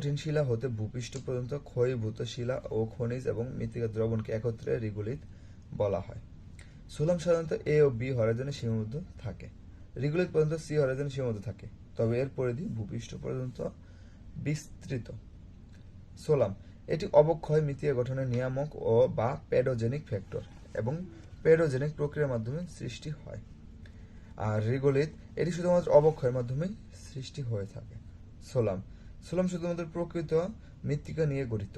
কঠিন শিলা হতে ভূপৃষ্ঠ পর্যন্ত ক্ষয়ীভূত শিলা ও খনিজ এবং মৃত্তিকা দ্রবণকে একত্রে রিগুলিত বলা হয়। সোলাম সাধারণত এ ও বি হরাইজনে সীমাবদ্ধ থাকে। রিগুলিত পর্যন্ত সি হরাইজনে সীমাবদ্ধ থাকে, তবে এর পরিধি ভূপৃষ্ঠ পর্যন্ত বিস্তৃত। সোলাম এটি অবক্ষয় মৃত্তিকা গঠনের নিয়ামক ও বা প্যাডোজেনিক ফ্যাক্টর এবং প্যাডোজেনিক প্রক্রিয়ার মাধ্যমে সৃষ্টি হয়। আর রিগোলিত এটি শুধুমাত্র অবক্ষয়ের মাধ্যমে সৃষ্টি হয়ে থাকে। সোলাম সোলাম শুধুমাত্র প্রকৃত মৃত্তিকা নিয়ে গঠিত।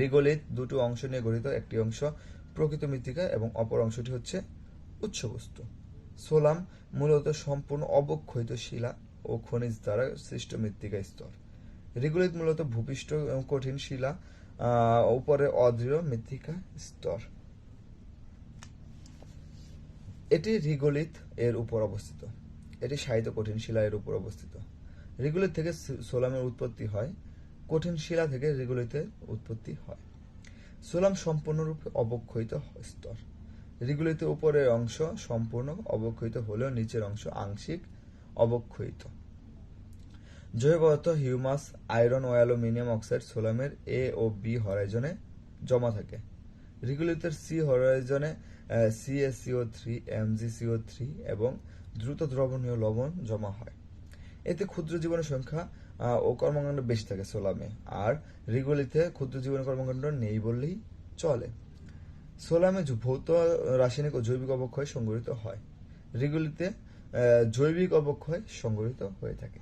রিগোলিত দুটো অংশ নিয়ে গঠিত, একটি অংশ প্রকৃত মৃত্তিকা এবং অপর অংশটি হচ্ছে উৎসবস্তু। সোলাম মূলত সম্পূর্ণ অবক্ষয়িত শিলা ও খনিজ দ্বারা সৃষ্ট মৃত্তিকা স্তর। রিগোলিত মূলত ভূপৃষ্ঠ কঠিন শিলা উপরে অদৃঢ় মৃত্তিকা স্তর। এটি রিগোলিত এর উপর অবস্থিত। এটি শায়িত কঠিন শিলা এর উপর অবস্থিত। রিগোলিত থেকে সোলামের উৎপত্তি হয়, কঠিন শিলা থেকে রিগোলিতের উৎপত্তি হয়। সোলাম সম্পূর্ণরূপে অবক্ষয়িত স্তর। রিগোলিতের উপরের অংশ সম্পূর্ণ অবক্ষয়িত হলেও নিচের অংশ আংশিক অবক্ষয়িত। জৈব পদার্থ হিউমাস, আয়রন ও অ্যালুমিনিয়াম অক্সাইড সোলামের এ ও বি হরাইজনে জমা থাকে। রিগোলিতের সি হরাইজনে CaCO3, MgCO3 এবং দ্রুত দ্রবণীয় লবণ জমা হয়। এতে ক্ষুদ্র জীবাণু সংখ্যা ও কর্মকাণ্ড বেশি থাকে সোলামে, আর রিগোলিতে ক্ষুদ্র জীবাণু কর্মকাণ্ড নেই বললেই চলে। সোলামে ভৌত, রাসায়নিক ও জৈবিক অবক্ষয় সংঘটিত হয়। রিগোলিতে জৈবিক অবক্ষয় সংঘটিত হয়ে থাকে।